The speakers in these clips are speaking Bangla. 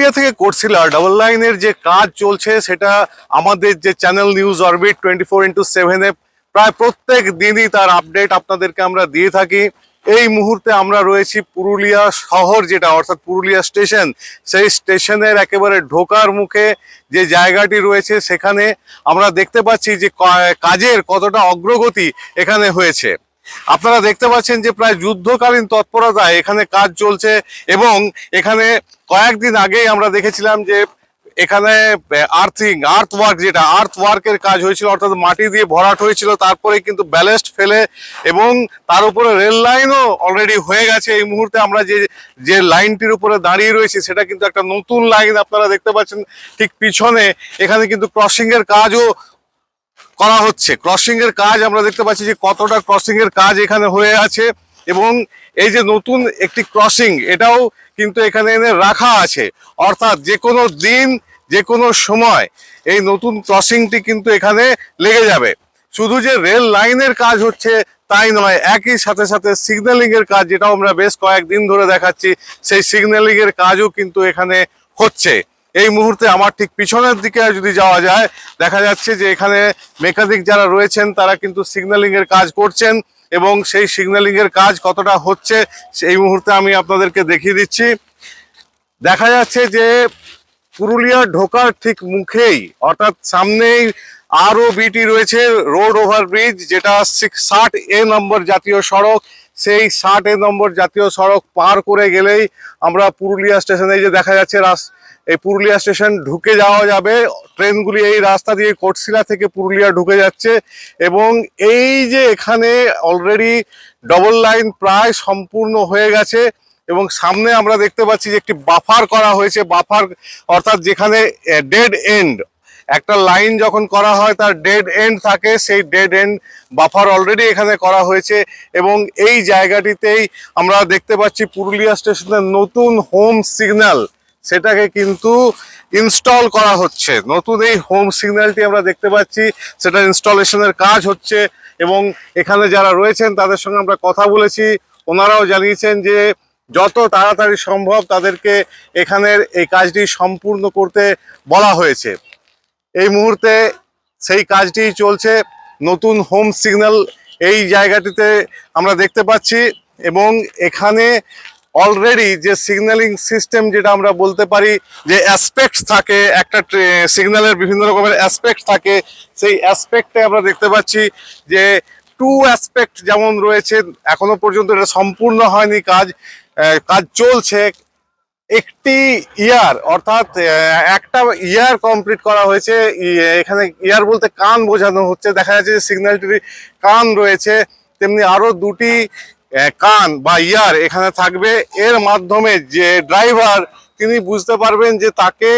পুরুলিয়া থেকে কোটশিলা ডাবল লাইনের যে কাজ চলছে সেটা আমাদের যে চ্যানেল নিউজ অরবিট 24x7 প্রায় প্রত্যেক দিনই তার আপডেট আপনাদেরকে আমরা দিয়ে থাকি। এই মুহূর্তে আমরা রয়েছি পুরুলিয়া শহর, যেটা অর্থাৎ পুরুলিয়া স্টেশন, সেই স্টেশনের একেবারে ঢোকার মুখে যে জায়গাটি রয়েছে সেখানে আমরা দেখতে পাচ্ছি যে কাজের কতটা অগ্রগতি এখানে হয়েছে। আপনারা দেখতে পাচ্ছেন যে প্রায় যুদ্ধকালীন তৎপরতায় এখানে কাজ চলছে এবং এখানে কয়েকদিন আগেই আমরা দেখেছিলাম যে এখানে আর্থ ওয়ার্কের কাজ হয়েছিল, অর্থাৎ মাটি দিয়ে ভরাট হয়েছিল, তারপরে কিন্তু ব্যালেস্ট ফেলে এবং তার উপরে রেল লাইনও অলরেডি হয়ে গেছে। এই মুহূর্তে আমরা যে লাইনটির উপরে দাঁড়িয়ে রয়েছি সেটা কিন্তু একটা নতুন লাইন। আপনারা দেখতে পাচ্ছেন ঠিক পিছনে এখানে কিন্তু ক্রসিং এর কাজও করা হচ্ছে। ক্রসিং এর কাজ আমরা দেখতে পাচ্ছি যে কতটা ক্রসিং এর কাজ এখানে হয়ে আছে এবং এই যে নতুন একটি ক্রসিং এটাও কিন্তু এখানে এনে রাখা আছে, অর্থাৎ যে কোনো দিন যে কোনো সময় এই নতুন ক্রসিংটি কিন্তু এখানে লেগে যাবে। শুধু যে রেল লাইনের কাজ হচ্ছে তাই নয়, একই সাথে সাথে সিগন্যালিং এর কাজ, যেটাও আমরা বেশ কয়েকদিন ধরে দেখাচ্ছি, সেই সিগন্যালিং এর কাজও কিন্তু এখানে হচ্ছে। এই মুহূর্তে আমার ঠিক পিছনের দিকে যদি যাওয়া যায় দেখা যাচ্ছে যে এখানে মেকানিক যারা রয়েছেন তারা কিন্তু সিগন্যালিং এর কাজ করছেন এবং সেই সিগন্যালিং এর কাজ কতটা হচ্ছে সেই মুহূর্তে আমি আপনাদেরকে দেখিয়ে দিচ্ছি। দেখা যাচ্ছে যে পুরুলিয়া ঢোকার ঠিক মুখেই, অর্থাৎ সামনেই ROBT রয়েছে, রোড ওভারব্রিজ, যেটা 60A নম্বর জাতীয় সড়ক। সেই 60A নম্বর জাতীয় সড়ক পার করে গেলেই আমরা পুরুলিয়া স্টেশনে, যে দেখা যাচ্ছে এই পুরুলিয়া স্টেশন ঢুকে যাওয়া যাবে। ট্রেনগুলি এই রাস্তা দিয়ে কোটশিলা থেকে পুরুলিয়া ঢুকে যাচ্ছে এবং এই যে এখানে অলরেডি ডবল লাইন প্রায় সম্পূর্ণ হয়ে গেছে এবং সামনে আমরা দেখতে পাচ্ছি যে একটি বাফার করা হয়েছে। বাফার অর্থাৎ যেখানে ডেড এন্ড, একটা লাইন যখন করা হয় তার ডেড এন্ড থাকে, সেই ডেড এন্ড বাফার অলরেডি এখানে করা হয়েছে এবং এই জায়গাটিতেই আমরা দেখতে পাচ্ছি পুরুলিয়া স্টেশনের নতুন হোম সিগন্যাল, সেটাকে কিন্তু ইনস্টল করা হচ্ছে। নতুন এই হোম সিগন্যালটি আমরা দেখতে পাচ্ছি, সেটা ইনস্টলেশনের কাজ হচ্ছে এবং এখানে যারা রয়েছেন তাদের সঙ্গে আমরা কথা বলেছি, ওনারাও জানিয়েছেন যে যত তাড়াতাড়ি সম্ভব তাদেরকে এখানের এই কাজটি সম্পূর্ণ করতে বলা হয়েছে। এই মুহূর্তে সেই কাজটি চলছে। নতুন হোম সিগন্যাল এই জায়গাটিতে আমরা দেখতে পাচ্ছি এবং এখানে অলরেডি যে সিগন্যালিং সিস্টেম, যেটা আমরা বলতে পারি যে অ্যাসপেক্টস থাকে, একটা সিগন্যালের বিভিন্ন রকমের অ্যাসপেক্ট থাকে, সেই অ্যাসপেক্টে আমরা দেখতে পাচ্ছি যে 2 অ্যাসপেক্ট যেমন রয়েছে, এখনো পর্যন্ত এটা সম্পূর্ণ হয়নি, কাজ চলছে। একটি ইয়ার, অর্থাৎ একটা ইয়ার কমপ্লিট করা হয়েছে। এখানে ইয়ার বলতে কান বোঝানো হচ্ছে। দেখা যাচ্ছে যে সিগন্যালটির কান রয়েছে, তেমনি আরো দুটি কান বা ইয়ার এখানে থাকবে। এর মাধ্যমে যে ড্রাইভার তিনি বুঝতে পারবেন যে তাকে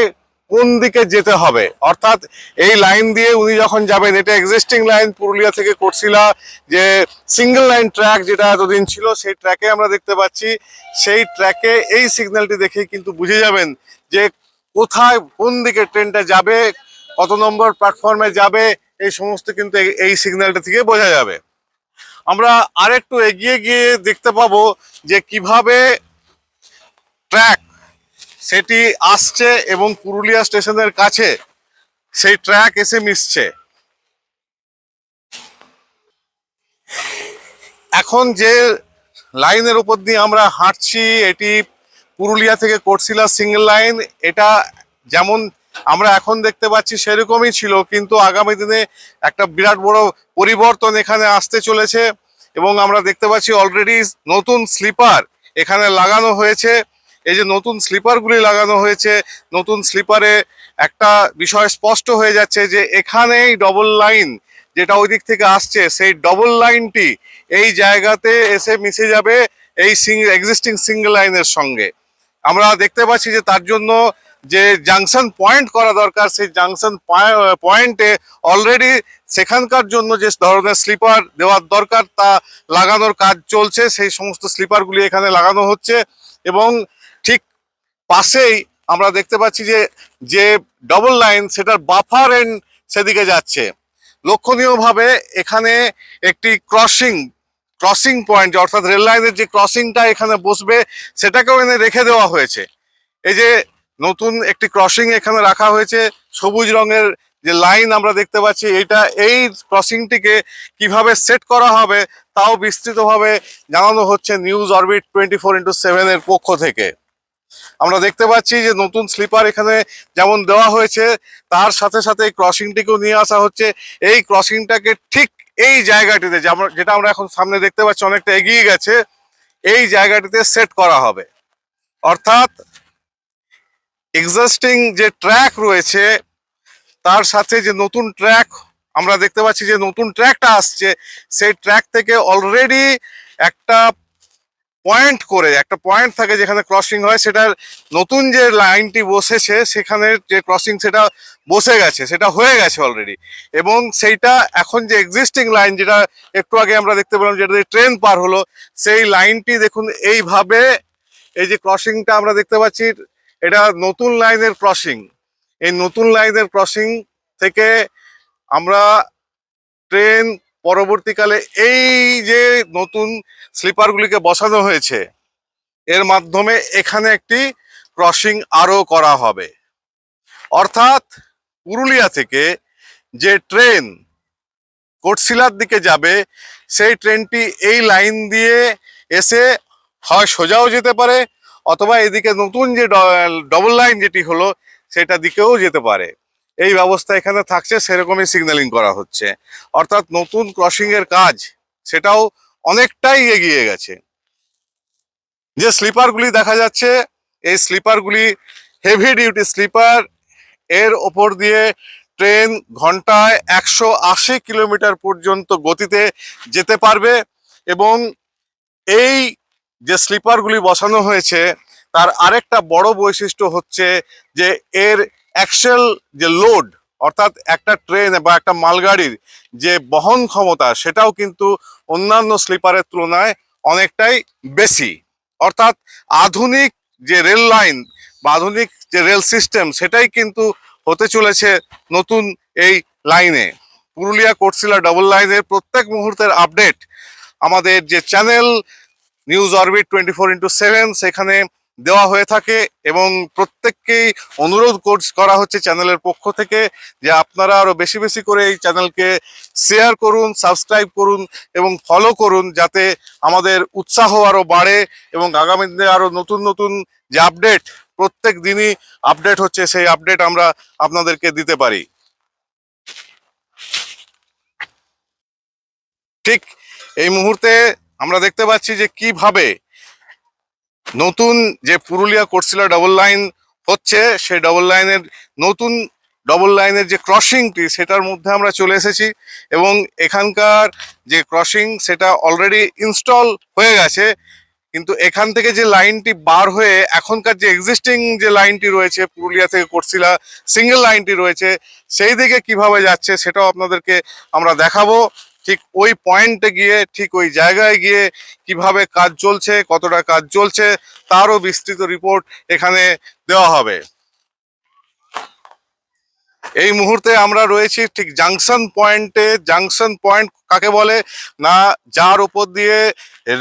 কোন দিকে যেতে হবে, অর্থাৎ এই লাইন দিয়ে উনি যখন যাবেন, এটা এক্সিস্টিং লাইন পুরুলিয়া থেকে কোটশিলা, যে সিঙ্গেল লাইন ট্র্যাক যেটা এতদিন ছিল, সেই ট্র্যাকে আমরা দেখতে পাচ্ছি। সেই ট্র্যাকে এই সিগন্যালটি দেখে কিন্তু বুঝে যাবেন যে কোথায় কোন দিকে ট্রেনটা যাবে, কত নম্বর প্ল্যাটফর্মে যাবে, এই সমস্ত কিন্তু এই সিগন্যালটা থেকে বোঝা যাবে। আমরা আরেকটু এগিয়ে গিয়ে দেখতে পাবো যে কিভাবে ট্র্যাক সেটি আসছে এবং পুরুলিয়া স্টেশনের কাছে সেই ট্র্যাক এসে মিশছে। এখন যে লাইনের উপর দিয়ে আমরা হাঁটছি এটি পুরুলিয়া থেকে কোটশিলা সিঙ্গেল লাইন। এটা যেমন আমরা এখন দেখতে পাচ্ছি সেরকমই ছিল, কিন্তু আগামী দিনে একটা বিরাট বড় পরিবর্তন এখানে আসতে চলেছে এবং আমরা দেখতে পাচ্ছি অলরেডি নতুন স্লিপার এখানে লাগানো হয়েছে। এই যে নতুন স্লিপারগুলি লাগানো হয়েছে, নতুন স্লিপারে একটা বিষয় স্পষ্ট হয়ে যাচ্ছে যে এখানেই ডবল লাইন যেটা ওই দিক থেকে আসছে, সেই ডবল লাইনটি এই জায়গাতে এসে মিশে যাবে এই এক্সিস্টিং সিঙ্গেল লাইনের সঙ্গে। আমরা দেখতে পাচ্ছি যে তার জন্য যে জাংশন পয়েন্ট করা দরকার, সেই জাংশন পয়েন্টে অলরেডি সেখানকার জন্য যে ধরনের স্লিপার দেওয়ার দরকার তা লাগানোর কাজ চলছে। সেই সমস্ত স্লিপারগুলি এখানে লাগানো হচ্ছে এবং ঠিক পাশেই আমরা দেখতে পাচ্ছি যে যে ডবল লাইন সেটার বাফার এন্ড সেদিকে যাচ্ছে। লক্ষণীয়ভাবে এখানে একটি ক্রসিং পয়েন্ট, অর্থাৎ রেল লাইনের যে ক্রসিংটা এখানে বসবে সেটাকেও এনে রেখে দেওয়া হয়েছে। এই যে নতুন একটি ক্রসিং এখানে রাখা হয়েছে, সবুজ রঙের যে লাইন আমরা দেখতে পাচ্ছি, এই ক্রসিংটিকে কিভাবে সেট করা হবে তাও বিস্তৃতভাবে জানানো হচ্ছে নিউজ অরবিট 24x7 এর পক্ষ থেকে। আমরা দেখতে পাচ্ছি যে নতুন স্লিপার এখানে যেমন দেওয়া হয়েছে, তার সাথে সাথে এই ক্রসিংটিকেও নিয়ে আসা হচ্ছে। এই ক্রসিংটাকে ঠিক এই জায়গাটিতে যেটা আমরা এখন সামনে দেখতে পাচ্ছি অনেকটা এগিয়ে গেছে, এই জায়গাটিতে সেট করা হবে। অর্থাৎ এক্সিস্টিং যে ট্র্যাক রয়েছে তার সাথে যে নতুন ট্র্যাক আমরা দেখতে পাচ্ছি, যে নতুন ট্র্যাকটা আসছে, সেই ট্র্যাক থেকে অলরেডি একটা একটা পয়েন্ট থাকে যেখানে ক্রসিং হয়, সেটার নতুন যে লাইনটি বসেছে সেখানে যে ক্রসিং সেটা বসে গেছে, সেটা হয়ে গেছে অলরেডি। এবং সেইটা এখন যে এক্সিস্টিং লাইন, যেটা একটু আগে আমরা দেখতে পেলাম যেটা দিয়ে ট্রেন পার হলো, সেই লাইনটি দেখুন এইভাবে, এই যে ক্রসিংটা আমরা দেখতে পাচ্ছি, এটা নতুন লাইনের ক্রসিং। এই নতুন লাইনের ক্রসিং থেকে আমরা ট্রেন পরবর্তীকালে এই যে নতুন স্লিপারগুলিকে বসানো হয়েছে এর মাধ্যমে এখানে একটি ক্রসিং আরো করা হবে। অর্থাৎ পুরুলিয়া থেকে যে ট্রেন কোটশিলার দিকে যাবে, সেই ট্রেনটি এই লাইন দিয়ে এসে হয় সোজাও যেতে পারে, অথবা এদিকে নতুন যে ডবল লাইন যেটি হলো সেটা দিকেও যেতে পারে। এই ব্যবস্থা এখানে থাকছে, সেরকমই সিগন্যালিং করা হচ্ছে। অর্থাৎ নতুন ক্রসিং এর কাজ সেটাও অনেকটাই এগিয়ে গেছে। যে স্লিপারগুলি দেখা যাচ্ছে, এই স্লিপারগুলি হেভি ডিউটি স্লিপার। এর ওপর দিয়ে ট্রেন ঘন্টায় 180 কিলোমিটার পর্যন্ত গতিতে যেতে পারবে। এবং এই যে স্লিপারগুলি বসানো হয়েছে তার আরেকটা বড় বৈশিষ্ট্য হচ্ছে যে এর অ্যাকচুয়াল যে লোড, অর্থাৎ একটা ট্রেন বা একটা মালগাড়ির যে বহন ক্ষমতা, সেটাও কিন্তু অন্যান্য স্লিপারের তুলনায় অনেকটাই বেশি। অর্থাৎ আধুনিক যে রেল লাইন বা আধুনিক যে রেল সিস্টেম, সেটাই কিন্তু হতে চলেছে নতুন এই লাইনে। পুরুলিয়া কোটশিলা ডবল লাইনের প্রত্যেক মুহূর্তের আপডেট আমাদের যে চ্যানেল নিউজ অরবিট 24x7 সেখানে দেওয়া হয়ে থাকে। এবং প্রত্যেককেই অনুরোধ করা হচ্ছে চ্যানেলের পক্ষ থেকে যে আপনারা আরো বেশি বেশি করে এই চ্যানেলকে শেয়ার করুন, সাবস্ক্রাইব করুন এবং ফলো করুন, যাতে আমাদের উৎসাহ আরো বাড়ে এবং আগামী দিনে আরো নতুন নতুন যে আপডেট প্রত্যেক দিনই আপডেট হচ্ছে, সেই আপডেট আমরা আপনাদেরকে দিতে পারি। ঠিক এই মুহূর্তে আমরা দেখতে পাচ্ছি যে কিভাবে নতুন যে পুরুলিয়া কোটশিলা ডবল লাইন হচ্ছে, সেই নতুন ডবল লাইনের যে ক্রসিংটি, সেটার মধ্যে আমরা চলে এসেছি। এবং এখানকার যে ক্রসিং সেটা অলরেডি ইনস্টল হয়ে গেছে, কিন্তু এখান থেকে যে লাইনটি বার হয়ে এখনকার যে এক্সিস্টিং যে লাইনটি রয়েছে পুরুলিয়া থেকে কোটশিলা সিঙ্গেল লাইনটি রয়েছে, সেই দিকে কিভাবে যাচ্ছে সেটাও আপনাদেরকে আমরা দেখাবো। ঠিক ওই পয়েন্টে গিয়ে, ঠিক ওই জায়গায় গিয়ে কিভাবে কাজ চলছে, কতটা কাজ চলছে, তারও বিস্তৃত রিপোর্ট এখানে দেওয়া হবে। এই মুহূর্তে আমরা রয়েছি ঠিক জাংশন পয়েন্টে। জাংশন পয়েন্ট কাকে বলে না, যার উপর দিয়ে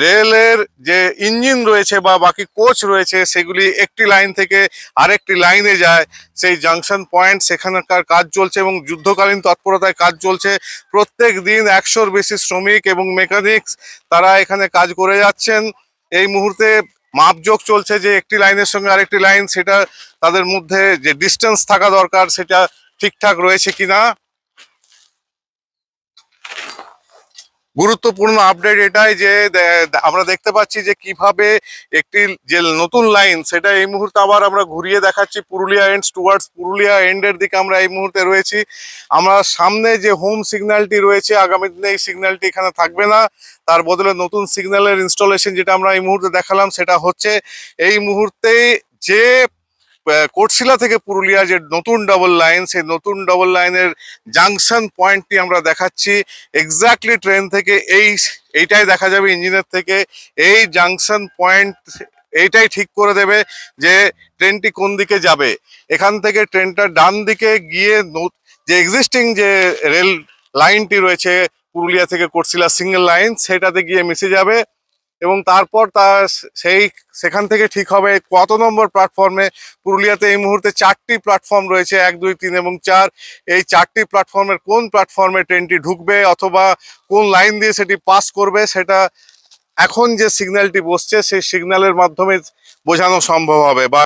রেলের যে ইঞ্জিন রয়েছে বা বাকি কোচ রয়েছে সেগুলি একটি লাইন থেকে আরেকটি লাইনে যায়, সেই জাংশন পয়েন্ট, সেখানকার কাজ চলছে এবং যুদ্ধকালীন তৎপরতায় কাজ চলছে। প্রত্যেক দিন 100-র বেশি শ্রমিক এবং মেকানিক্স তারা এখানে কাজ করে যাচ্ছেন। এই মুহূর্তে মাপজোক চলছে যে একটি লাইনের সঙ্গে আরেকটি লাইন, সেটা তাদের মধ্যে যে ডিস্টেন্স থাকা দরকার সেটা ঠিকঠাক রয়েছে কিনা। গুরুত্বপূর্ণ আপডেট এটাই যে আমরা দেখতে পাচ্ছি যে কিভাবে একটি যে নতুন লাইন, সেটা এই মুহূর্তে আবার আমরা ঘুরিয়ে দেখাচ্ছি পুরুলিয়া এন্ড টুয়ার্ডস পুরুলিয়া এন্ডের দিকে আমরা এই মুহূর্তে রয়েছি। আমরা সামনে যে হোম সিগন্যালটি রয়েছে, আগামী দিনে এই সিগন্যালটি এখানে থাকবে না, তার বদলে নতুন সিগন্যালের ইনস্টলেশন যেটা আমরা এই মুহূর্তে দেখালাম সেটা হচ্ছে। এই মুহূর্তে যে কোটশিলা থেকে পুরুলিয়া যে নতুন ডবল লাইন, সেই নতুন ডবল লাইনের জাংশন পয়েন্টটি আমরা দেখাচ্ছি। এক্স্যাক্টলি ট্রেন থেকে এইটাই দেখা যাবে ইঞ্জিনের থেকে। এই জাংশন পয়েন্ট এইটাই ঠিক করে দেবে যে ট্রেনটি কোন দিকে যাবে। এখান থেকে ট্রেনটা ডান দিকে গিয়ে যে এক্সিস্টিং যে রেল লাইনটি রয়েছে পুরুলিয়া থেকে কোটশিলা সিঙ্গেল লাইন, সেটাতে গিয়ে মিশে যাবে। এবং তারপর তার সেখান থেকে ঠিক হবে কত নম্বর প্ল্যাটফর্মে। পুরুলিয়াতে এই মুহূর্তে 4টি প্ল্যাটফর্ম রয়েছে, 1, 2, 3 এবং 4। এই 4টি প্ল্যাটফর্মের কোন প্ল্যাটফর্মে ট্রেনটি ঢুকবে অথবা কোন লাইন দিয়ে সেটি পাস করবে, সেটা এখন যে সিগন্যালটি বসছে সেই সিগন্যালের মাধ্যমে বোঝানো সম্ভব হবে বা